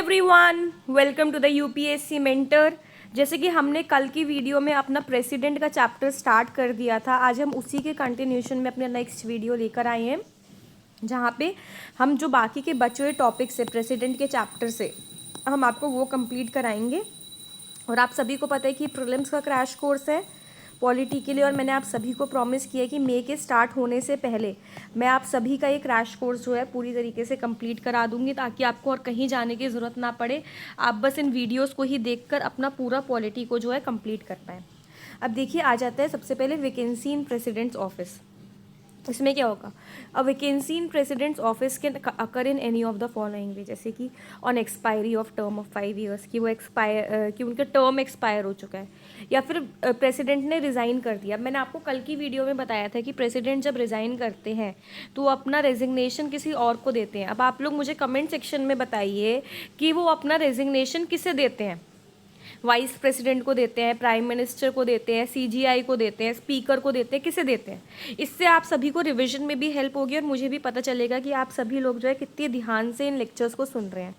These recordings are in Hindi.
Everyone, welcome to the UPSC mentor. जैसे कि हमने कल की वीडियो में अपना प्रेसिडेंट का चैप्टर स्टार्ट कर दिया था, आज हम उसी के कंटिन्यूशन में अपना नेक्स्ट वीडियो लेकर आए हैं, जहाँ पे हम जो बाकी के बचे हुए टॉपिक्स है प्रेसिडेंट के चैप्टर से हम आपको वो कंप्लीट कराएंगे। और आप सभी को पता है कि प्रीलिम्स का क्रैश कोर्स है पॉलिटी के लिए, और मैंने आप सभी को प्रॉमिस किया कि मई के स्टार्ट होने से पहले मैं आप सभी का ये क्रैश कोर्स जो है पूरी तरीके से कंप्लीट करा दूंगी, ताकि आपको और कहीं जाने की ज़रूरत ना पड़े। आप बस इन वीडियोस को ही देखकर अपना पूरा पॉलिटी को जो है कंप्लीट कर पाएँ। अब देखिए, आ जाता है सबसे पहले वैकेंसी इन प्रेसिडेंट्स ऑफिस। इसमें क्या होगा, a vacancy in president's office can occur in any of the following way, जैसे कि on expiry of term of 5 years, कि वो कि उनका टर्म एक्सपायर हो चुका है, या फिर प्रेसिडेंट ने रिज़ाइन कर दिया। मैंने आपको कल की वीडियो में बताया था कि प्रेसिडेंट जब रिज़ाइन करते हैं तो वो अपना रेजिग्नेशन किसी और को देते हैं। अब आप लोग मुझे कमेंट सेक्शन में बताइए कि वो अपना रेजिग्नेशन किसे देते हैं। वाइस प्रेसिडेंट को देते हैं, प्राइम मिनिस्टर को देते हैं, सीजीआई को देते हैं, स्पीकर को देते हैं, किसे देते हैं। इससे आप सभी को रिवीजन में भी हेल्प होगी और मुझे भी पता चलेगा कि आप सभी लोग जो है कितने ध्यान से इन लेक्चर्स को सुन रहे हैं।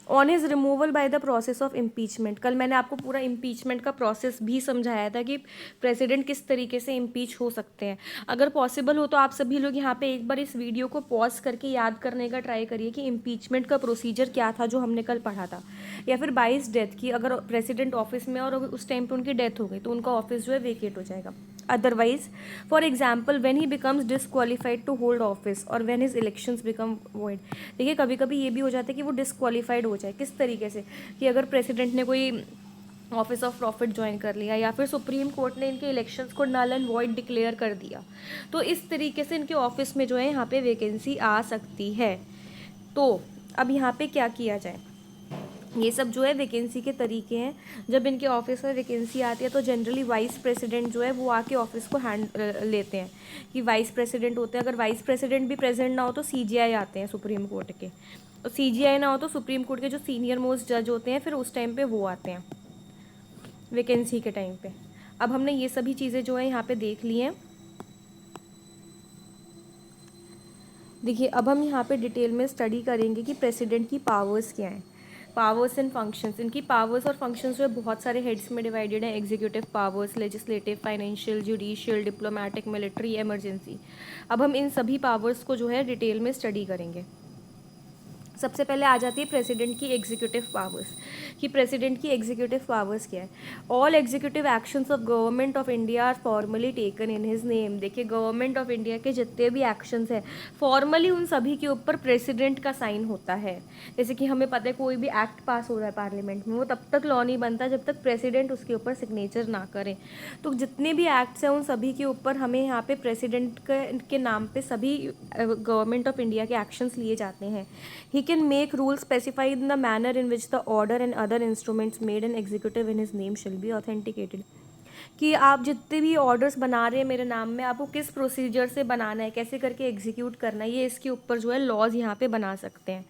On his removal by the process of impeachment, कल मैंने आपको पूरा इम्पीचमेंट का प्रोसेस भी समझाया था कि प्रेसिडेंट किस तरीके से इम्पीच हो सकते हैं। अगर पॉसिबल हो तो आप सभी लोग यहाँ पे एक बार इस वीडियो को पॉज करके याद करने का ट्राई करिए कि इम्पीचमेंट का प्रोसीजर क्या था जो हमने कल पढ़ा था। या फिर बाइस डेथ की, अगर प्रेसिडेंट ऑफिस में और उस टाइम पे उनकी डेथ हो गई तो उनका ऑफिस जो है वेकेट हो जाएगा। Otherwise, for example, when he becomes disqualified to hold office और when his elections become void. देखिए, कभी कभी ये भी हो जाता है कि वो डिसक्वालीफाइड हो जाए। किस तरीके से, कि अगर प्रेसिडेंट ने कोई ऑफिस ऑफ प्रॉफिट ज्वाइन कर लिया, या फिर सुप्रीम कोर्ट ने इनके इलेक्शंस को नल एंड वॉइड डिक्लेयर कर दिया, तो इस तरीके से इनके ऑफिस में जो है यहाँ पे वैकेंसी आ सकती है। तो अब यहाँ पे क्या किया जाए, ये सब जो है वैकेंसी के तरीके हैं। जब इनके ऑफिस में वैकेंसी आती है तो जनरली वाइस प्रेसिडेंट जो है वो आके ऑफिस को हैंड लेते हैं, कि वाइस प्रेसिडेंट होते हैं। अगर वाइस प्रेसिडेंट भी प्रेजेंट ना हो तो सीजीआई आते हैं सुप्रीम कोर्ट के, और सीजीआई ना हो तो सुप्रीम कोर्ट के जो सीनियर मोस्ट जज होते हैं फिर उस टाइम पे वो आते हैं वैकेंसी के टाइम पे। अब हमने ये सभी चीज़ें जो है यहाँ पे देख ली हैं। देखिए, अब हम यहाँ पे डिटेल में स्टडी करेंगे कि प्रेसिडेंट की पावर्स क्या हैं, पावर्स एंड फंक्शंस। इनकी पावर्स और फंक्शंस जो है बहुत सारे हेड्स में डिवाइडेड है। Executive powers, legislative, financial, judicial, diplomatic, military, emergency. अब हम इन सभी पावर्स को जो है डिटेल में स्टडी करेंगे। सबसे पहले आ जाती है प्रेसिडेंट की एग्जीक्यूटिव पावर्स, कि प्रेसिडेंट की एग्जीक्यूटिव पावर्स क्या है। All executive actions of government of India are formally taken in his name. देखिए, गवर्नमेंट ऑफ इंडिया के जितने भी एक्शंस हैं फॉर्मली उन सभी के ऊपर प्रेसिडेंट का साइन होता है। जैसे कि हमें पता है कोई भी एक्ट पास हो रहा है पार्लियामेंट में, वो तब तक लॉ नहीं बनता जब तक प्रेसिडेंट उसके ऊपर सिग्नेचर ना करें। तो जितने भी एक्ट्स हैं उन सभी के ऊपर हमें यहाँ पे प्रेसिडेंट के नाम पे सभी गवर्नमेंट ऑफ इंडिया के एक्शंस लिए जाते हैं। He can make rules specified in the manner in which the order and other instruments made and executive in his name shall be authenticated. कि आप जितने भी ऑर्डर्स बना रहे हैं मेरे नाम में, आपको किस प्रोसीजर से बनाना है, कैसे करके एग्जीक्यूट करना है, ये इसके ऊपर जो है लॉज यहाँ पे बना सकते हैं।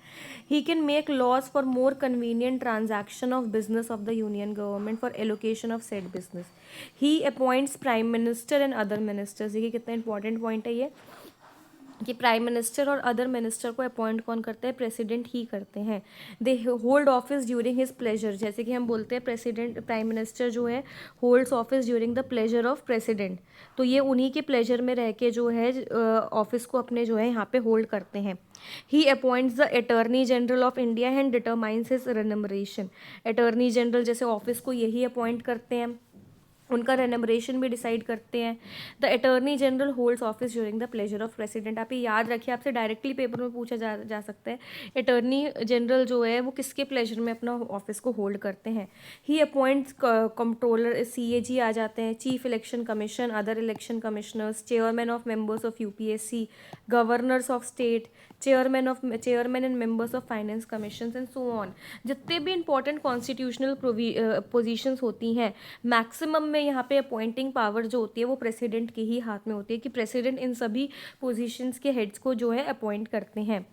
He can make laws for more convenient transaction of business of the union government for allocation of said business. He appoints prime minister and other ministers. देखिए कितना इंपॉर्टेंट पॉइंट है ये, कि प्राइम मिनिस्टर और अदर मिनिस्टर को अपॉइंट कौन करते हैं, प्रेसिडेंट ही करते हैं। They hold office during his pleasure. जैसे कि हम बोलते हैं प्रेसिडेंट, प्राइम मिनिस्टर जो है holds office during the pleasure of president, तो ये उन्हीं के प्लेजर में रह के जो है ऑफिस को अपने जो है यहाँ पे होल्ड करते हैं। He appoints the attorney general of India and determines his remuneration. Attorney general जैसे ऑफिस को यही अपॉइंट करते हैं, उनका रेनमरेशन भी डिसाइड करते हैं। The attorney general holds office during the pleasure of president. आप ये याद रखिए, आपसे डायरेक्टली पेपर में पूछा जा सकता है अटॉर्नी जनरल जो है वो किसके प्लेजर में अपना ऑफिस को होल्ड करते हैं। ही अपॉइंट्स कंट्रोलर, सीएजी आ जाते हैं, chief election commission, other election commissioners, chairman of members of UPSC, governors of state, chairman and members of finance commission and so on. जितने भी इंपॉर्टेंट कॉन्स्टिट्यूशनल पोजीशंस होती हैं, मैक्सिमम में यहाँ पे अपॉइंटिंग पावर जो होती है वो प्रेसिडेंट के ही हाथ में होती है, कि प्रेसिडेंट इन सभी पोजीशंस के हेड्स को जो है अपॉइंट करते हैं।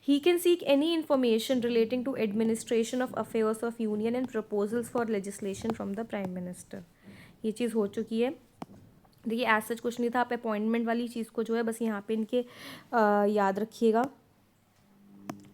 He can seek any information relating to administration of affairs of union and proposals for legislation from the prime minister. ये चीज़ हो चुकी है। देखिए, एज सच कुछ नहीं था, आप अपॉइंटमेंट वाली चीज़ को जो है बस यहाँ पे इनके याद रखिएगा।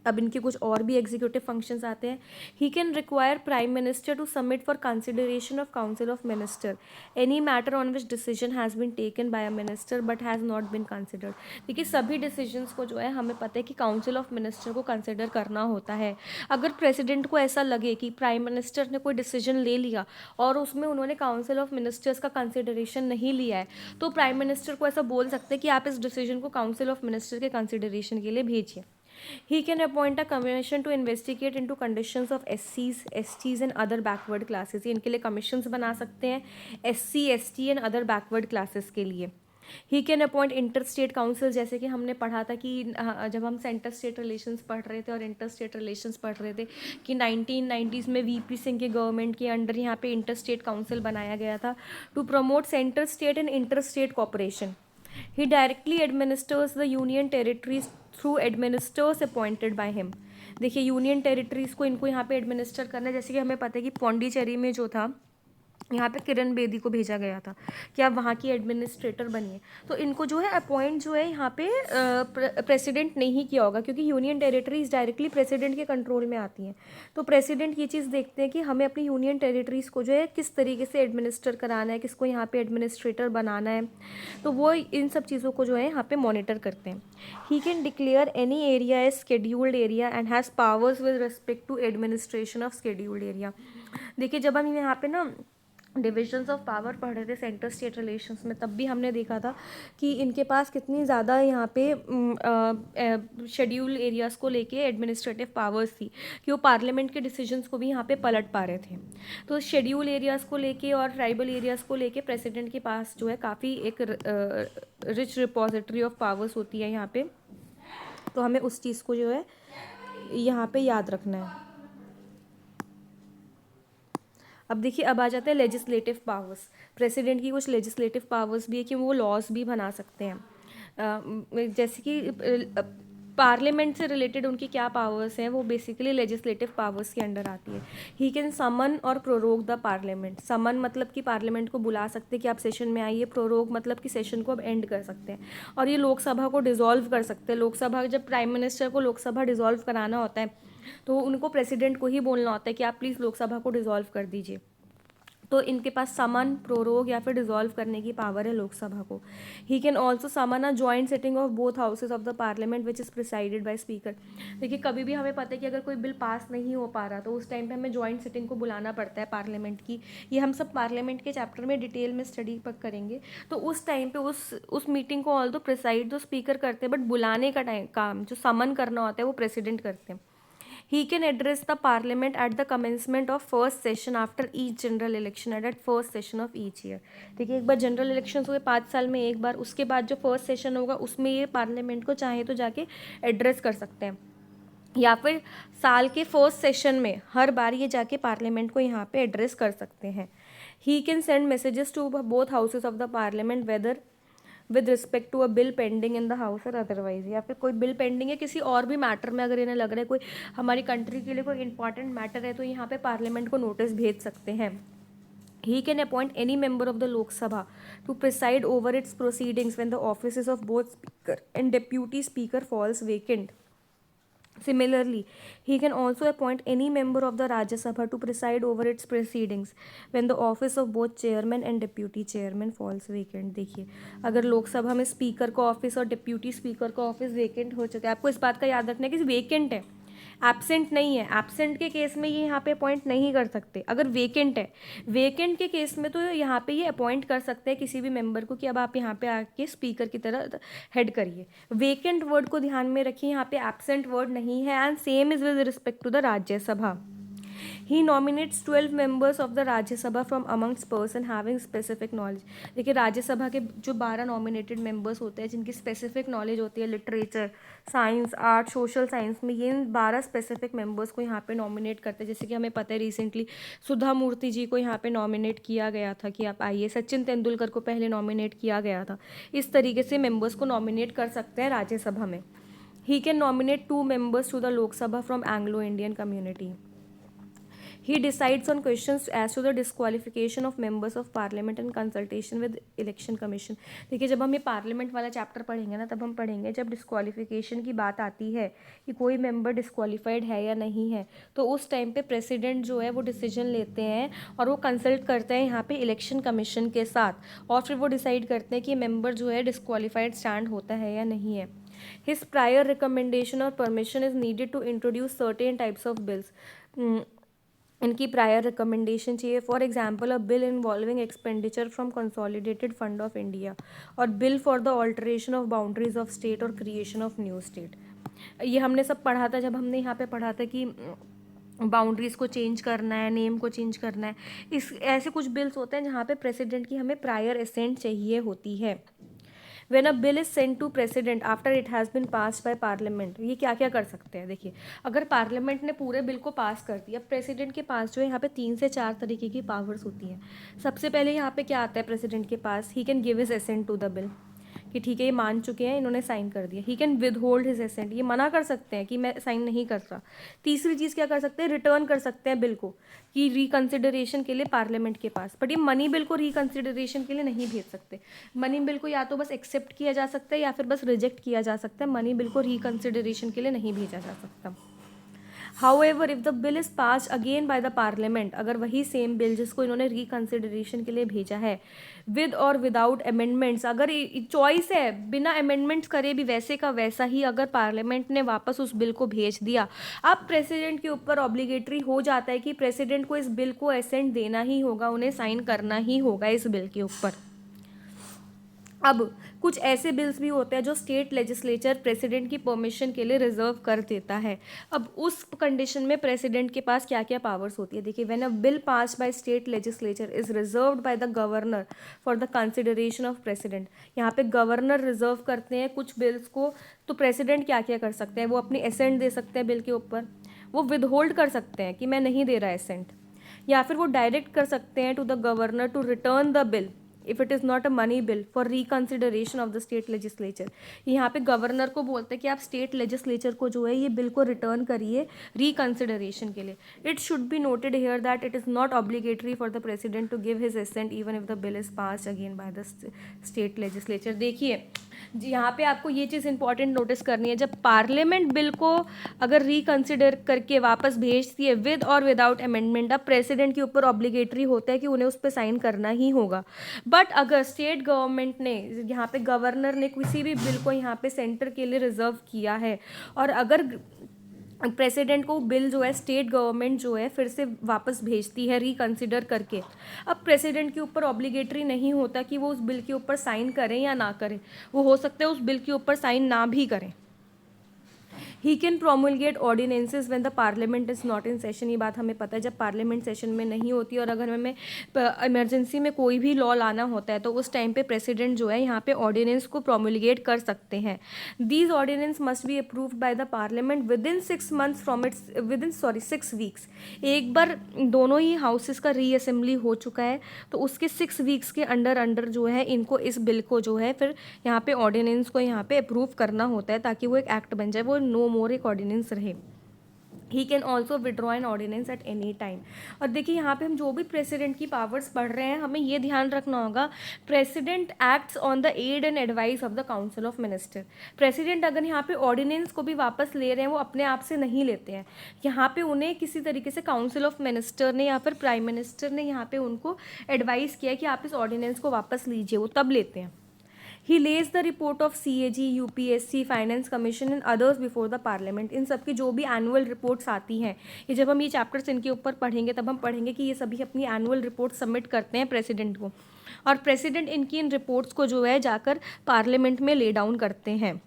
अब इनके कुछ और भी एग्जीक्यूटिव फंक्शंस आते हैं. He can require prime minister to submit for consideration of council of minister any matter on which decision has been taken by a minister but has not been considered. देखिए सभी डिसीजंस को जो है हमें पता है कि काउंसिल ऑफ मिनिस्टर को कंसिडर करना होता है. अगर प्रेसिडेंट को ऐसा लगे कि प्राइम मिनिस्टर ने कोई डिसीजन ले लिया और उसमें उन्होंने काउंसिल ऑफ मिनिस्टर्स का कंसिडरेशन नहीं लिया है, तो प्राइम मिनिस्टर को ऐसा बोल सकते हैं कि आप इस डिसीजन को काउंसिल ऑफ मिनिस्टर के कंसिडरेशन के लिए भेजिए. He can appoint a commission to investigate into conditions of SCs, STs and other backward classes. ये इनके लिए commissions बना सकते हैं SC, ST and other backward classes के लिए. He can appoint inter state council, जैसे कि हमने पढ़ा था कि जब हम सेंटर स्टेट रिलेशंस पढ़ रहे थे और इंटर स्टेट रिलेशंस पढ़ रहे थे कि 1990s में वीपी सिंह के गवर्नमेंट के अंडर यहाँ पे इंटर स्टेट काउंसिल बनाया गया था to promote centre state and inter state cooperation. He directly administers the union territories through administrators appointed by him. देखिए यूनियन टेरिटरीज़ को इनको यहाँ पे एडमिनिस्टर करना है. जैसे कि हमें पता है कि पौंडीचेरी में जो था यहाँ पे किरण बेदी को भेजा गया था कि आप वहाँ की एडमिनिस्ट्रेटर बनिए. तो इनको जो है अपॉइंट जो है यहाँ पे प्रेसिडेंट ने ही किया होगा, क्योंकि यूनियन टेरिटरीज डायरेक्टली प्रेसिडेंट के कंट्रोल में आती हैं. तो प्रेसिडेंट ये चीज़ देखते हैं कि हमें अपनी यूनियन टेरिटरीज़ को जो है किस तरीके से एडमिनिस्टर कराना है, किसको यहाँ पे एडमिनिस्ट्रेटर बनाना है. तो वो इन सब चीज़ों को जो है यहाँ पे मॉनिटर करते हैं. He can declare any area as scheduled area and has powers with respect to administration of scheduled area. देखिए जब हम यहाँ पे ना डिविजन्स ऑफ पावर पढ़ रहे थे सेंटर स्टेट रिलेशंस में, तब भी हमने देखा था कि इनके पास कितनी ज़्यादा यहाँ पे शेड्यूल एरियाज़ को लेके एडमिनिस्ट्रेटिव पावर्स थी कि वो पार्लियामेंट के डिसीजंस को भी यहाँ पे पलट पा रहे थे. तो शेड्यूल एरियाज़ को लेके और ट्राइबल एरियाज़ को लेके प्रेसिडेंट के पास जो है काफ़ी एक रिच रिपोजिटरी ऑफ पावर्स होती है यहाँ पे. तो हमें उस चीज़ को जो है यहाँ पे याद रखना है. अब देखिए अब आ जाते हैं लेजिस्लेटिव पावर्स. प्रेसिडेंट की कुछ लेजिस्लेटिव पावर्स भी है कि वो लॉज भी बना सकते हैं. जैसे कि पार्लियामेंट से रिलेटेड उनकी क्या पावर्स हैं, वो बेसिकली लेजिस्लेटिव पावर्स के अंडर आती है. ही कैन समन और प्रोरोग द पार्लियामेंट. समन मतलब कि पार्लियामेंट को बुला सकते हैं कि आप सेशन में आइए. प्रोरोग मतलब कि सेशन को अब एंड कर सकते हैं. और ये लोकसभा को डिसॉल्व कर सकते हैं. लोकसभा जब प्राइम मिनिस्टर को लोकसभा डिसॉल्व कराना होता है तो उनको प्रेसिडेंट को ही बोलना होता है कि आप प्लीज़ लोकसभा को डिसॉल्व कर दीजिए. तो इनके पास समन, प्रोरोग या फिर डिसॉल्व करने की पावर है लोकसभा को. He can also summon a joint sitting of both houses of the parliament which is presided by speaker. देखिए कभी भी हमें पता है कि अगर कोई बिल पास नहीं हो पा रहा तो उस टाइम पे हमें जॉइंट सिटिंग को बुलाना पड़ता है पार्लियामेंट की. ये हम सब पार्लियामेंट के चैप्टर में डिटेल में स्टडी पर करेंगे. तो उस टाइम पे उस मीटिंग को ऑल दो प्रिसाइड तो स्पीकर करते हैं, बट बुलाने का काम जो समन करना होता है वो प्रेसिडेंट करते हैं. He can address the parliament at the commencement of first session after each general election and at first session of each year. देखिए एक बार जनरल इलेक्शंस हुए 5 साल में एक बार, उसके बाद जो फर्स्ट सेशन होगा उसमें ये पार्लियामेंट को चाहे तो जाके एड्रेस कर सकते हैं, या फिर साल के फर्स्ट सेशन में हर बार ये जाके पार्लियामेंट को यहाँ पे एड्रेस कर सकते हैं. He can send messages to both houses of the parliament whether with respect to a bill pending in the house और अदरवाइज. या फिर कोई बिल पेंडिंग है किसी और भी मैटर में, अगर इन्हें लग रहा है कोई हमारी कंट्री के लिए कोई इंपॉर्टेंट मैटर है तो यहाँ पे पार्लियामेंट को नोटिस भेज सकते हैं. He can appoint any member of the Lok Sabha to preside over its proceedings when the offices of both Speaker and Deputy Speaker falls vacant. Similarly, he can also appoint any member of the Rajya Sabha to preside over its proceedings when the office of both chairman and deputy chairman falls vacant. देखिए अगर लोकसभा में स्पीकर का ऑफिस और डिप्यूटी स्पीकर का ऑफिस वेकेंट हो चुका है, आपको इस बात का याद रखना है कि वेकेंट है, एब्सेंट नहीं है. एब्सेंट के केस में ये यहाँ पे अपॉइंट नहीं कर सकते. अगर वेकेंट है, वेकेंट के केस में तो यहाँ पे ये अपॉइंट कर सकते हैं किसी भी मेंबर को कि अब आप यहाँ पे आके स्पीकर की तरह हेड करिए. वेकेंट वर्ड को ध्यान में रखिए, यहाँ पे एब्सेंट वर्ड नहीं है. And same is with respect to the Rajya Sabha. He nominates 12 members of the Rajya Sabha from amongst person having specific knowledge. देखिए राज्यसभा के जो 12 नॉमिनेटेड मेंबर्स होते हैं जिनकी स्पेसिफिक नॉलेज होती है literature, science, art, social science में, ये इन 12 स्पेसिफिक मेंबर्स को यहाँ पे नॉमिनेट करते हैं. जैसे कि हमें पता है रिसेंटली सुधा मूर्ति जी को यहाँ पे नॉमिनेट किया गया था कि आप आइए. सचिन तेंदुलकर को पहले नॉमिनेट किया गया था. इस तरीके से मेंबर्स को नॉमिनेट कर सकते हैं राज्यसभा में. He can nominate 2 members to the Lok Sabha from Anglo-Indian community. He decides on questions as to the disqualification of members of parliament and consultation with election commission. देखिए जब हम ये पार्लियामेंट वाला चैप्टर पढ़ेंगे ना, तब हम पढ़ेंगे जब डिस्क्वालिफिकेशन की बात आती है कि कोई मेंबर डिस्क्वालीफाइड है या नहीं है, तो उस टाइम पे प्रेसिडेंट जो है वो डिसीजन लेते हैं और वो कंसल्ट करते हैं यहाँ पे इलेक्शन कमीशन के साथ, और फिर वो डिसाइड करते हैं कि मेंबर जो है डिस्क्वालीफाइड स्टैंड होता है या नहीं है। His prior recommendation or permission is needed to introduce certain types of bills. इनकी प्रायर रिकमेंडेशन चाहिए। For example a bill involving expenditure from consolidated fund of India, और bill for the alteration of boundaries of state और क्रिएशन ऑफ न्यू स्टेट। ये हमने सब पढ़ा था जब हमने यहाँ पे पढ़ा था कि बाउंड्रीज़ को चेंज करना है, नेम को चेंज करना है। इस ऐसे कुछ बिल्स होते हैं जहाँ पे प्रेसिडेंट की हमें प्रायर असेंट चाहिए होती है। When a bill is sent to president after it has been passed by parliament, ये क्या क्या कर सकते हैं। देखिए अगर पार्लियामेंट ने पूरे बिल को पास कर दिया, प्रेसिडेंट के पास जो है यहाँ पे 3 से 4 तरीके की पावर्स होती हैं। सबसे पहले यहाँ पे क्या आता है प्रेसिडेंट के पास, he can give his assent to the bill, कि ठीक है ये मान चुके हैं, इन्होंने साइन कर दिया। He can withhold his assent, ये मना कर सकते हैं कि मैं साइन नहीं कर रहा। तीसरी चीज़ क्या कर सकते हैं, रिटर्न कर सकते हैं बिल को कि रिकन्सिडरेशन के लिए पार्लियामेंट के पास। बट ये मनी बिल को रिकन्सिडरेशन के लिए नहीं भेज सकते। मनी बिल को या तो बस एक्सेप्ट किया जा सकता है या फिर बस रिजेक्ट किया जा सकता है, मनी बिल को रिकन्सिडरेशन के लिए नहीं भेजा जा सकता। However, if the bill is passed again by the parliament, अगर वही सेम बिल जिसको इन्होंने रिकन्सिडरेशन के लिए भेजा है, विद और विदाउट अमेंडमेंट्स, अगर चॉइस है बिना अमेंडमेंट्स करे भी वैसे का वैसा ही अगर पार्लियामेंट ने वापस उस बिल को भेज दिया, अब प्रेसिडेंट के ऊपर ऑब्लिगेटरी हो जाता है कि प्रेसिडेंट को इस बिल को असेंट देना ही होगा, उन्हें साइन करना ही होगा इस बिल के ऊपर। अब कुछ ऐसे बिल्स भी होते हैं जो स्टेट लेजिस्लेचर प्रेसिडेंट की परमिशन के लिए रिजर्व कर देता है। अब उस कंडीशन में प्रेसिडेंट के पास क्या क्या पावर्स होती है। देखिए when a bill pass by state legislature is reserved by the governor for the consideration of president, यहाँ पे गवर्नर रिजर्व करते हैं कुछ बिल्स को, तो प्रेसिडेंट क्या क्या कर सकते हैं, वो अपनी एसेंट दे सकते हैं बिल के ऊपर, वो विद होल्ड कर सकते हैं कि मैं नहीं दे रहा एसेंट, या फिर वो डायरेक्ट कर सकते हैं to the governor to return the bill if it is not a money bill for reconsideration of the state legislature. यहाँ पे गवर्नर को बोलते हैं कि आप स्टेट लेजिस्लेचर को जो है ये बिल को रिटर्न करिए रिकन्सिडरेशन के लिए। It should be noted here that it is not obligatory for the president to give his assent even if the bill is passed again by the state legislature. देखिए यहाँ पे आपको ये चीज़ इंपॉर्टेंट नोटिस करनी है, जब पार्लियामेंट बिल को अगर रिकन्सिडर करके वापस भेजती है विद और विदाउट अमेंडमेंट, अब प्रेसिडेंट के ऊपर ऑब्लिगेटरी होता है कि उन्हें उस पर साइन करना ही होगा। बट अगर स्टेट गवर्नमेंट ने, यहाँ पे गवर्नर ने किसी भी बिल को यहाँ पे सेंटर के लिए रिजर्व किया है, और अगर प्रेसिडेंट को बिल जो है स्टेट गवर्नमेंट जो है फिर से वापस भेजती है रिकन्सिडर करके, अब प्रेसिडेंट के ऊपर ऑब्लिगेटरी नहीं होता कि वो उस बिल के ऊपर साइन करें या ना करें, वो हो सकता है उस बिल के ऊपर साइन ना भी करें। He can प्रोमुलगेट ordinances when the parliament is not in session, ये बात हमें पता है जब पार्लियामेंट सेशन में नहीं होती और अगर हमें इमरजेंसी में कोई भी लॉ लाना होता है तो उस टाइम पे प्रेसिडेंट जो है यहाँ पे ऑर्डिनेंस को प्रोमुलगेट कर सकते हैं। These ordinance must be approved by the parliament within 6 months from its 6 weeks। एक बार दोनों ही हाउसेस का रीअसेंबली हो चुका है तो उसके 6 weeks के अंडर जो है इनको इस बिल को जो है फिर यहाँ पे ऑर्डिनेंस को यहाँ पे अप्रूव करना होता है ताकि वो एक एक्ट बन जाए, वो नो मोर एक ऑर्डिनेंस रहे। He can also withdraw an ordinance at any time. और देखिए यहाँ पे हम जो भी प्रेसिडेंट की पावर्स पढ़ रहे हैं हमें ये ध्यान रखना होगा, president acts on the aid and advice of the council of minister. President अगर यहाँ पे ऑर्डिनेंस को भी वापस ले रहे हैं वो अपने आप से नहीं लेते हैं, यहाँ पे उन्हें किसी तरीके से काउंसिल ऑफ मिनिस्टर ने या फिर प्राइम मिनिस्टर ने यहाँ पे उनको एडवाइस किया कि आप इस ऑर्डिनेंस को वापस लीजिए, वो तब लेते हैं। He lays the report of CAG, UPSC, finance commission and others before the parliament. इन सब की जो भी एनुअल रिपोर्ट्स आती हैं, ये जब हम ये चैप्टर्स इनके ऊपर पढ़ेंगे तब हम पढ़ेंगे कि ये सभी अपनी एनुअल रिपोर्ट सबमिट करते हैं प्रेसिडेंट को, और प्रेसिडेंट इनकी इन रिपोर्ट्स को जो है जाकर पार्लियामेंट में ले डाउन करते हैं।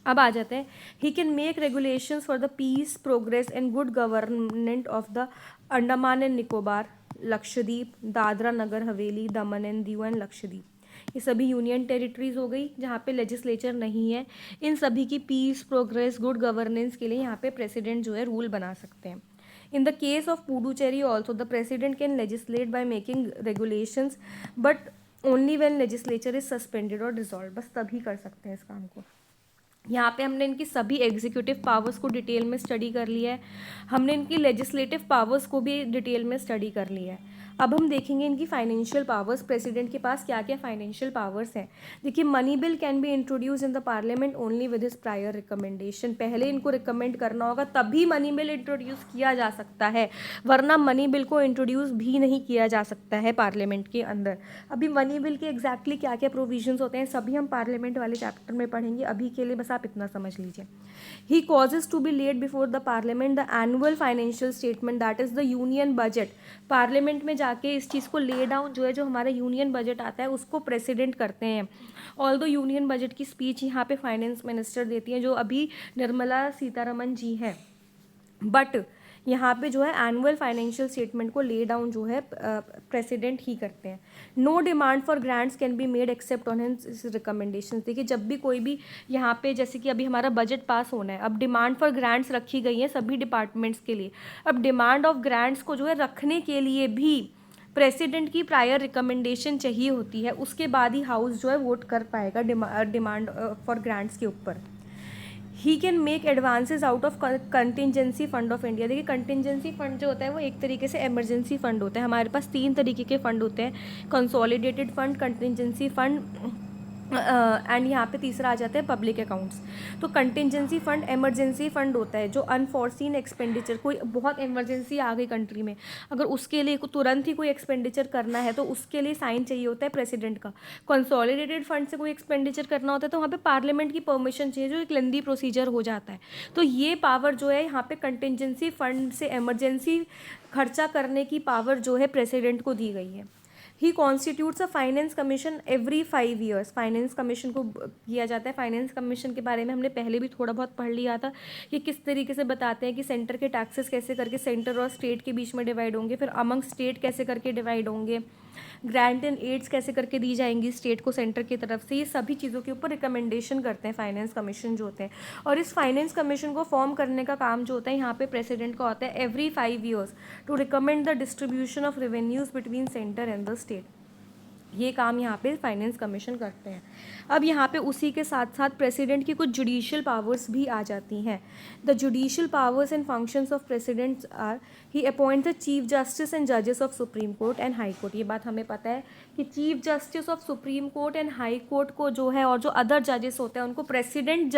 अब आ जाते हैं, he can make regulations for the peace, progress and good government of the Andaman and Nicobar, Lakshadweep, Dadra Nagar Haveli, Daman and Diu and Lakshadweep. ये सभी यूनियन टेरिटरीज हो गई जहाँ पे लेजिस्लेचर नहीं है। इन सभी की पीस, प्रोग्रेस, गुड गवर्नेंस के लिए यहाँ पे प्रेसिडेंट जो है रूल बना सकते हैं। इन the case of Puducherry also the president can legislate by making regulations but only when legislature is suspended और डिसॉल्व, बस तभी कर सकते हैं इस काम को। यहाँ पे हमने इनकी सभी एग्जीक्यूटिव पावर्स को डिटेल में स्टडी कर लिया है, हमने इनकी लेजिस्लेटिव पावर्स को भी डिटेल में स्टडी कर लिया है। अब हम देखेंगे इनकी फाइनेंशियल पावर्स, प्रेसिडेंट के पास क्या क्या फाइनेंशियल पावर्स हैं। देखिए, money bill can be introduce in the parliament only with his prior recommendation. पहले इनको रिकमेंड करना होगा तभी मनी बिल इंट्रोड्यूस किया जा सकता है, वरना मनी बिल को इंट्रोड्यूस भी नहीं किया जा सकता है पार्लियामेंट के अंदर। अभी मनी बिल के एग्जैक्टली क्या क्या प्रोविजंस होते हैं सभी हम पार्लियामेंट वाले चैप्टर में पढ़ेंगे, अभी के लिए बस आप इतना समझ लीजिए। He causes to be laid before the parliament the annual financial statement that is the union budget. Parliament में जाके इस चीज़ को ले डाउन जो है, जो हमारा यूनियन बजट आता है उसको प्रेसिडेंट करते हैं। ऑल दो यूनियन बजट की स्पीच यहाँ पे फाइनेंस मिनिस्टर देती हैं, जो अभी निर्मला सीतारमन जी हैं, बट यहाँ पे जो है एनुअल फाइनेंशियल स्टेटमेंट को ले डाउन जो है प्रेसिडेंट ही करते हैं। No demand for grants can be made except on his recommendation. देखिए, जब भी कोई भी यहाँ पे, जैसे कि अभी हमारा बजट पास होना है, अब डिमांड फॉर ग्रांट्स रखी गई है सभी डिपार्टमेंट्स के लिए। अब डिमांड ऑफ ग्रांट्स को जो है रखने के लिए भी प्रेसिडेंट की प्रायर रिकमेंडेशन चाहिए होती है, उसके बाद ही हाउस जो है वोट कर पाएगा डिमांड फॉर ग्रांट्स के ऊपर। ही can make advances out of contingency fund of India. देखिए, कंटिजेंसी फंड जो होता है वो एक तरीके से इमरजेंसी फंड होता है। हमारे पास 3 तरीके के फंड होते हैं, consolidated fund, contingency fund and यहाँ पे तीसरा आ जाता है पब्लिक अकाउंट्स। तो कंटिजेंसी फंड इमरजेंसी फंड होता है, जो अनफॉर्सीन एक्सपेंडिचर, कोई बहुत इमरजेंसी आ गई कंट्री में, अगर उसके लिए तुरंत ही कोई एक्सपेंडिचर करना है तो उसके लिए साइन चाहिए होता है प्रेसिडेंट का। कंसोलिडेटेड फंड से कोई एक्सपेंडिचर करना होता है तो वहाँ पे पार्लियामेंट की परमिशन चाहिए, जो एक लेंदी प्रोसीजर हो जाता है। तो ये पावर जो है यहाँ पे कंटिजेंसी फंड से इमरजेंसी खर्चा करने की पावर जो है प्रेसिडेंट को दी गई है। He constitutes a finance commission every 5 years. Finance commission को किया जाता है। फाइनेंस कमीशन के बारे में हमने पहले भी थोड़ा बहुत पढ़ लिया था कि किस तरीके से बताते हैं कि सेंटर के टैक्सेस कैसे करके सेंटर और स्टेट के बीच में डिवाइड होंगे, फिर अमंग स्टेट कैसे करके डिवाइड होंगे, ग्रांट एंड एड्स कैसे करके दी जाएंगी स्टेट को सेंटर की तरफ से। ये सभी चीज़ों के ऊपर रिकमेंडेशन करते हैं फाइनेंस कमीशन जो होते हैं। और इस फाइनेंस कमीशन को फॉर्म करने का काम जो होता है यहाँ पे प्रेसिडेंट का होता है every 5 years to recommend the distribution of revenues between centre and the state. ये काम यहाँ पे फाइनेंस कमीशन करते हैं। अब यहाँ पे उसी के साथ साथ प्रेसिडेंट की कुछ जुडिशियल पावर्स भी आ जाती हैं। The judicial powers and functions of presidents are, he appoint the chief justice and जजेस of supreme court and high court. ये बात हमें पता है कि chief justice of supreme court and high court को जो है, और जो अदर जजेस होते हैं उनको प्रेसिडेंट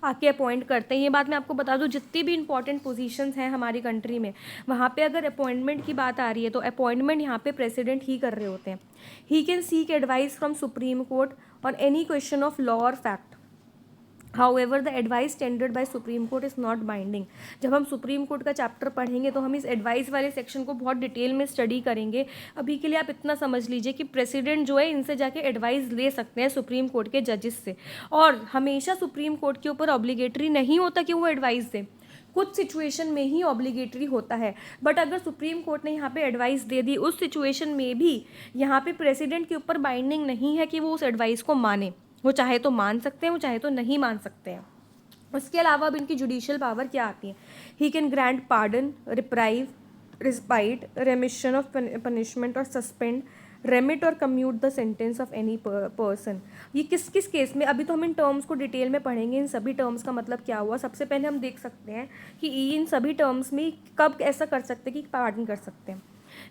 आके अपॉइंट करते हैं। ये बात मैं आपको बता दूँ, जितनी भी इंपॉर्टेंट पोजीशंस हैं हमारी कंट्री में, वहाँ पे अगर अपॉइंटमेंट की बात आ रही है तो अपॉइंटमेंट यहाँ पे प्रेसिडेंट ही कर रहे होते हैं। He can seek advice from Supreme Court on any question of law or fact. However, the advice tendered by Supreme Court is not binding. जब हम सुप्रीम कोर्ट का चैप्टर पढ़ेंगे तो हम इस एडवाइस वाले सेक्शन को बहुत डिटेल में स्टडी करेंगे। अभी के लिए आप इतना समझ लीजिए कि प्रेसिडेंट जो है इनसे जाके एडवाइस ले सकते हैं सुप्रीम कोर्ट के जजेस से, और हमेशा सुप्रीम कोर्ट के ऊपर ऑब्लिगेटरी नहीं होता कि वो एडवाइस दे, कुछ सिचुएशन में ही ऑब्लिगेटरी होता है। बट अगर सुप्रीम कोर्ट ने यहाँ पे एडवाइस दे दी, उस सिचुएशन में भी यहाँ पे प्रेसिडेंट के ऊपर बाइंडिंग नहीं है कि वो उस एडवाइस को माने। वो चाहे तो मान सकते हैं, वो चाहे तो नहीं मान सकते हैं। उसके अलावा अब इनकी जुडिशियल पावर क्या आती है। He can grant pardon, reprieve, respite, रेमिशन of punishment और सस्पेंड, रेमिट और commute the sentence of any person. ये किस किस केस में, अभी तो हम इन टर्म्स को डिटेल में पढ़ेंगे, इन सभी टर्म्स का मतलब क्या हुआ। सबसे पहले हम देख सकते हैं कि इन सभी टर्म्स में कब ऐसा कर सकते हैं कि पार्डन कर सकते हैं।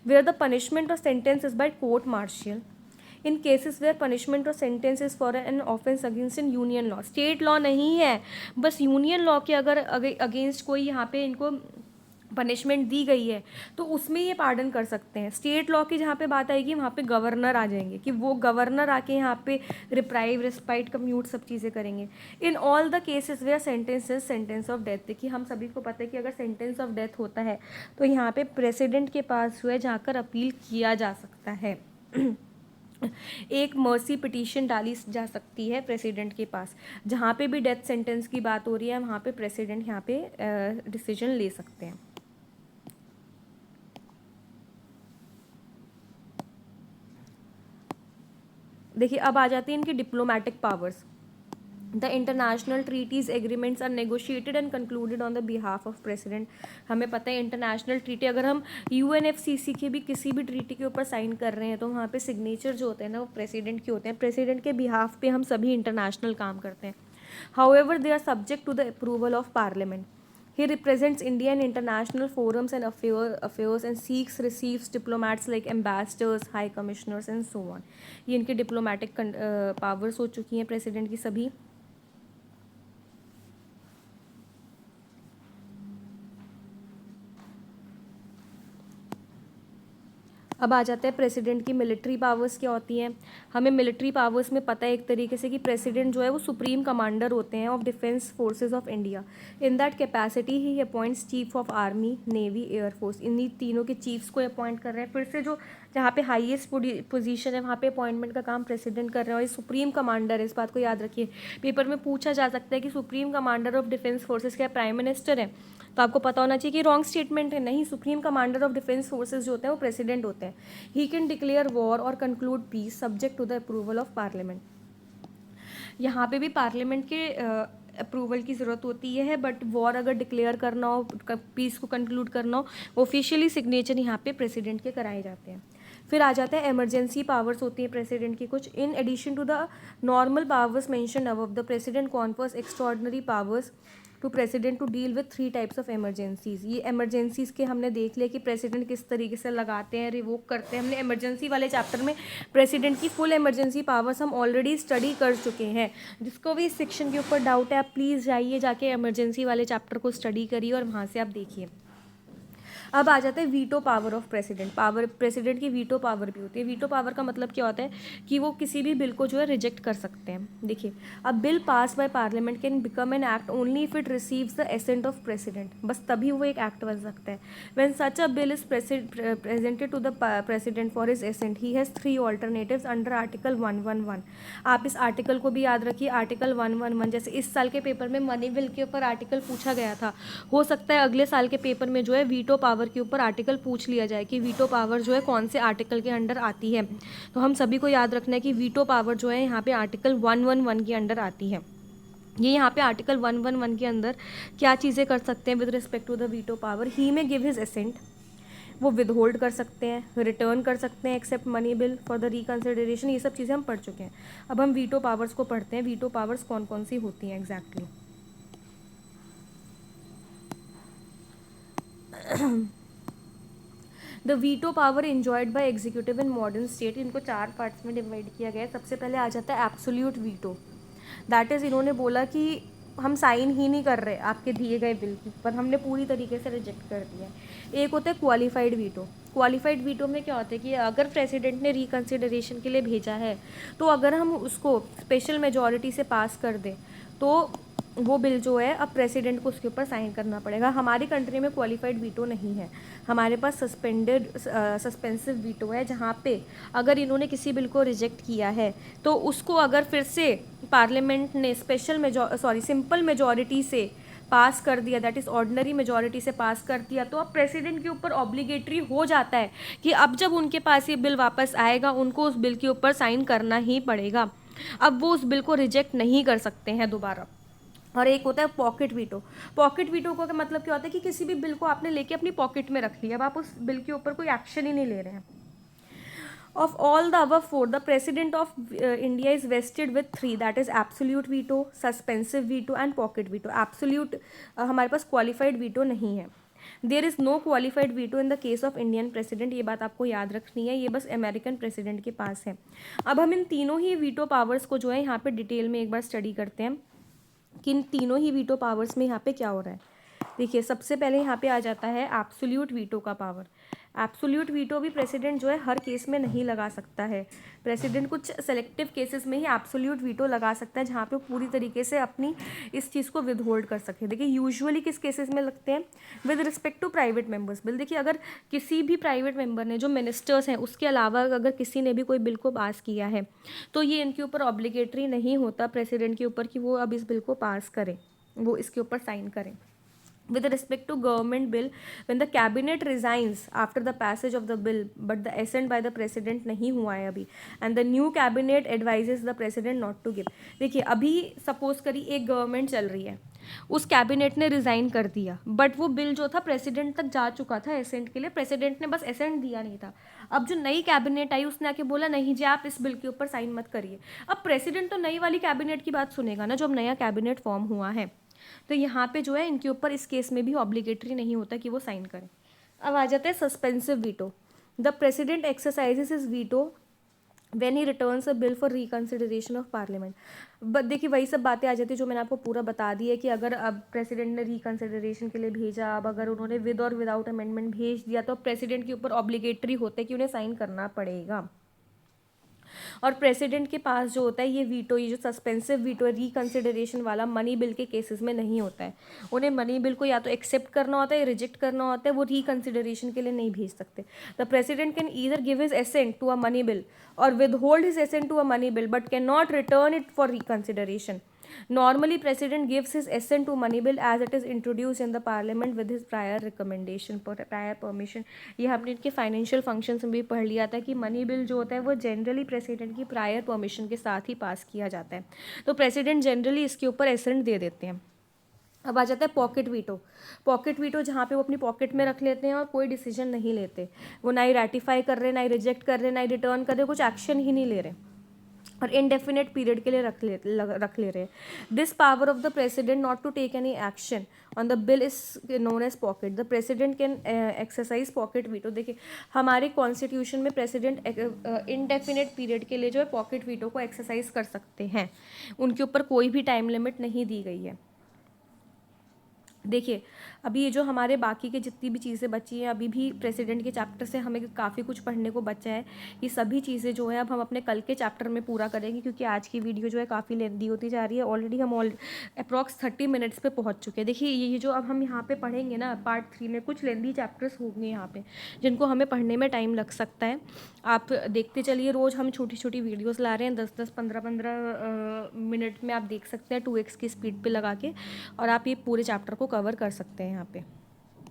वेयर द पनिशमेंट और sentence is by court martial, in cases where punishment और sentence is for an offence against in union law. State law नहीं है, बस यूनियन लॉ के अगर अगेंस्ट कोई यहाँ पे इनको पनिशमेंट दी गई है तो उसमें ये पार्डन कर सकते हैं। स्टेट लॉ की जहाँ पे बात आएगी वहाँ पे गवर्नर आ जाएंगे कि वो गवर्नर आके यहाँ पे रिप्राइव, रिस्पाइट, कम्यूट सब चीज़ें करेंगे। In all the cases where sentence is sentence of death. देखिए, हम सभी को पता है कि अगर सेंटेंस ऑफ डेथ होता है तो यहाँ पे प्रेसिडेंट के पास जो है जाकर अपील किया जा सकता है। एक मर्सी पिटीशन डाली जा सकती है प्रेसिडेंट के पास। जहाँ पे भी डेथ सेंटेंस की बात हो रही है वहाँ पे प्रेसिडेंट यहाँ पे डिसीजन ले सकते हैं। देखिए, अब आ जाती है इनकी diplomatic powers. The international treaties agreements are negotiated and concluded on the behalf of president. हमें पता है इंटरनेशनल ट्रीटी, अगर हम UNFCCC के भी किसी भी ट्रीटी के ऊपर साइन कर रहे हैं तो वहाँ पे सिग्नेचर जो होते हैं ना वो प्रेसिडेंट के होते हैं। प्रेसिडेंट के बिहाफ पे हम सभी इंटरनेशनल काम करते हैं। However, they are subject to the approval of Parliament. He represents India in international forums and affairs and seeks receives diplomats like ambassadors, high commissioners and so on. ये इनके diplomatic powers हो चुकी हैं प्रेसिडेंट की सभी. अब आ जाते हैं प्रेसिडेंट की मिलिट्री पावर्स क्या होती हैं. हमें मिलिट्री पावर्स में पता है एक तरीके से कि प्रेसिडेंट जो है वो सुप्रीम कमांडर होते हैं of defence forces of India. In that capacity he appoints chief of army, navy, air force. इन्हीं तीनों के चीफ्स को अपॉइंट कर रहे हैं. फिर से जो जहाँ पे हाईएस्ट पोजीशन है वहाँ पे अपॉइंटमेंट का काम प्रेसिडेंट कर रहे हैं और ये सुप्रीम कमांडर है. इस बात को याद रखिए, पेपर में पूछा जा सकता है कि supreme commander of defence forces क्या प्राइम मिनिस्टर है, तो आपको पता होना चाहिए कि रॉन्ग स्टेटमेंट है. नहीं, supreme commander of defence forces जो होते हैं वो प्रेसिडेंट होते हैं. ही कैन डिक्लेयर वॉर और conclude peace subject to the approval of parliament. यहाँ पे भी पार्लियामेंट के अप्रूवल की ज़रूरत होती है, बट वॉर अगर डिक्लेयर करना हो, पीस को कंक्लूड करना हो, ऑफिशियली सिग्नेचर यहाँ पे प्रेसिडेंट के कराए जाते हैं. फिर आ जाता है एमरजेंसी पावर्स होती है प्रेसिडेंट की कुछ. In addition to the normal powers mention above, the president confers extraordinary powers to president to deal with 3 types of emergencies. ये एमरजेंसीज के हमने देख लिया कि प्रेसिडेंट किस तरीके से लगाते हैं, रिवोक करते हैं. हमने एमरजेंसी वाले चैप्टर में प्रेसिडेंट की फुल एमरजेंसी पावर्स हम ऑलरेडी स्टडी कर चुके हैं. जिसको भी इस सेक्शन के ऊपर डाउट है आप प्लीज़ जाइए, जाके एमरजेंसी वाले चैप्टर को स्टडी करिए और वहाँ से आप देखिए. अब आ जाता है veto power of president. President की वीटो पावर भी होती है. वीटो पावर का मतलब क्या होता है कि वो किसी भी बिल को जो है रिजेक्ट कर सकते हैं. देखिए, a bill pass by parliament can become an act only if it receives the assent of president. बस तभी वो एक एक्ट बन सकता है. When such a bill is presented to the president for his assent, he has 3 alternatives under article 111. आप इस आर्टिकल को भी याद रखिए, आर्टिकल 111. जैसे इस साल के पेपर में मनी बिल के ऊपर आर्टिकल पूछा गया था, हो सकता है अगले साल के पेपर में जो है वीटो पावर के ऊपर आर्टिकल पूछ लिया जाए कि वीटो पावर जो है कौन से आर्टिकल के अंडर आती है. तो हम सभी को याद रखना है कि वीटो पावर जो है यहाँ पे आर्टिकल 111 के अंडर आती है. ये यहाँ पे आर्टिकल 111 के अंदर क्या चीज़ें कर सकते हैं with respect to the veto power. He may give his assent, वो विदहोल्ड कर सकते हैं, रिटर्न कर सकते हैं except money bill for the reconsideration. ये सब चीज़ें हम पढ़ चुके हैं. अब हम वीटो पावर्स को पढ़ते हैं. वीटो पावर्स कौन कौन सी होती हैं exactly. The veto power enjoyed bye executive in modern state. इनको 4 पार्ट्स में डिवाइड किया गया है. सबसे पहले आ जाता है एब्सोल्यूट वीटो. दैट इज़, इन्होंने बोला कि हम साइन ही नहीं कर रहे आपके दिए गए बिल की, पर हमने पूरी तरीके से रिजेक्ट कर दिया है. एक होता है क्वालिफाइड वीटो. क्वालिफाइड वीटो में क्या होता है कि अगर प्रेसिडेंट ने रिकन्सिडरेशन के लिए भेजा है, तो अगर हम उसको स्पेशल मेजॉरिटी से पास कर दें तो वो बिल जो है अब प्रेसिडेंट को उसके ऊपर साइन करना पड़ेगा. हमारी कंट्री में क्वालिफाइड वीटो नहीं है. हमारे पास सस्पेंसिव वीटो है, जहाँ पे अगर इन्होंने किसी बिल को रिजेक्ट किया है तो उसको अगर फिर से पार्लियामेंट ने सिंपल मेजॉरिटी से पास कर दिया, दैट इज़ ऑर्डिनरी मेजॉरिटी से पास कर दिया, तो अब प्रेसिडेंट के ऊपर ऑब्लिगेटरी हो जाता है कि अब जब उनके पास ये बिल वापस आएगा उनको उस बिल के ऊपर साइन करना ही पड़ेगा. अब वो उस बिल को रिजेक्ट नहीं कर सकते हैं दोबारा. और एक होता है पॉकेट वीटो. पॉकेट वीटो का मतलब क्या होता है कि किसी भी बिल को आपने लेके अपनी पॉकेट में रख लिया, अब आप उस बिल के ऊपर कोई एक्शन ही नहीं ले रहे हैं. Of all the above 4, the president of India is vested with 3, that is absolute veto, suspensive veto and pocket veto. Absolute हमारे पास क्वालिफाइड वीटो नहीं है. There is no qualified veto in the case of Indian president. ये बात आपको याद रखनी है, ये बस अमेरिकन प्रेसिडेंट के पास है. अब हम इन तीनों ही वीटो पावर्स को जो है यहाँ पे डिटेल में एक बार स्टडी करते हैं कि इन तीनों ही वीटो पावर्स में यहाँ पे क्या हो रहा है. देखिए, सबसे पहले यहाँ पे आ जाता है एब्सोल्यूट वीटो का पावर. एब्सोल्यूट वीटो भी प्रेसिडेंट जो है हर केस में नहीं लगा सकता है. प्रेसिडेंट कुछ सेलेक्टिव केसेस में ही एब्सोल्यूट वीटो लगा सकता है, जहाँ पे पूरी तरीके से अपनी इस चीज़ को विदहोल्ड कर सके. देखिए, यूजुअली किस केसेस में लगते हैं, with respect to private members bill. देखिए, अगर किसी भी प्राइवेट मेंबर ने, जो मिनिस्टर्स हैं उसके अलावा अगर किसी ने भी कोई बिल को पास किया है, तो ये इनके ऊपर ऑब्लिगेटरी नहीं होता प्रेसिडेंट के ऊपर कि वो अब इस बिल को पास करें, वो इसके ऊपर साइन करें. With respect to government bill, when the cabinet resigns after the passage of the bill, but the assent by the president नहीं हुआ है अभी, and the new cabinet advises the president not to give. देखिए, अभी सपोज करिए एक गवर्नमेंट चल रही है, उस कैबिनेट ने रिज़ाइन कर दिया, बट वो बिल जो था प्रेसिडेंट तक जा चुका था एसेंट के लिए, प्रेसिडेंट ने बस एसेंट दिया नहीं था। अब जो नई कैबिनेट आई उसने आके बोला नहीं जी आप इस बिल के ऊपर साइन मत करिए। अब प्रेसिडेंट तो नई वाली कैबिनेट की बात सुनेगा ना, जो अब नया कैबिनेट फॉर्म हुआ है। तो यहाँ पे जो है इनके ऊपर इस केस में भी ऑब्लिगेटरी नहीं होता कि वो साइन करें। अब आ जाता है suspensive veto. The president exercises is veto when he returns a bill for reconsideration of parliament. But देखिए वही सब बातें आ जाती है जो मैंने आपको पूरा बता दी है कि अगर अब प्रेसिडेंट ने रिकन्सिडरेशन के लिए भेजा, अब अगर उन्होंने विद और विदाउट अमेंडमेंट भेज दिया तो प्रेसिडेंट के ऊपर ऑब्लिगेटरी होता है कि उन्हें साइन करना पड़ेगा। और प्रेसिडेंट के पास जो होता है ये वीटो, ये जो सस्पेंसिव वीटो है रिकन्सिडरेशन वाला, मनी बिल के केसेस में नहीं होता है। उन्हें मनी बिल को या तो एक्सेप्ट करना होता है या रिजेक्ट करना होता है, वो रिकन्सिडरेशन के लिए नहीं भेज सकते। The president can either give his assent to a money bill और withhold his assent to a money bill but can not return it for reconsideration. Normally, President gives his assent to money bill as it is introduced in the Parliament with his prior recommendation, prior permission। ये हमने इनके फाइनेंशियल फंक्शंस में भी पढ़ लिया था कि मनी बिल जो होता है वो जनरली प्रेसिडेंट की प्रायर परमिशन के साथ ही पास किया जाता है। तो प्रेसिडेंट जनरली इसके ऊपर एसेंट दे देते हैं। अब आ जाता है पॉकेट वीटो। पॉकेट वीटो जहाँ पे वो अपनी पॉकेट में रख लेते हैं और कोई डिसीजन नहीं लेते, वो ना ही रेटिफाई कर रहे, ना ही रिजेक्ट कर रहे, ना ही रिटर्न कर रहे, कुछ एक्शन ही नहीं ले रहे और इनडेफिनेट पीरियड के लिए रख ले रहे हैं। This power of the president not to take any action on the bill is known as pocket. The president can exercise pocket veto. देखिए हमारे कॉन्स्टिट्यूशन में प्रेसिडेंट इनडेफिनेट पीरियड के लिए जो है पॉकेट वीटो को एक्सरसाइज कर सकते हैं, उनके ऊपर कोई भी टाइम लिमिट नहीं दी गई है। देखिए अभी ये जो हमारे बाकी के जितनी भी चीज़ें बची हैं, अभी भी प्रेसिडेंट के चैप्टर से हमें काफ़ी कुछ पढ़ने को बचा है। ये सभी चीज़ें जो है अब हम अपने कल के चैप्टर में पूरा करेंगे, क्योंकि आज की वीडियो जो है काफ़ी लेंदी होती जा रही है। ऑलरेडी हम अप्रॉक्स 30 मिनट्स पे पहुंच चुके हैं। देखिए ये जो अब हम यहाँ पे पढ़ेंगे ना पार्ट 3 में, कुछ लेंदी चैप्टर्स होंगे यहाँ पे जिनको हमें पढ़ने में टाइम लग सकता है। आप देखते चलिए, रोज़ हम छोटी छोटी वीडियोज़ ला रहे हैं, 10-10, 15-15 मिनट में आप देख सकते हैं 2x की स्पीड पर लगा के, और आप ये पूरे चैप्टर को कवर कर सकते हैं यहाँ पे।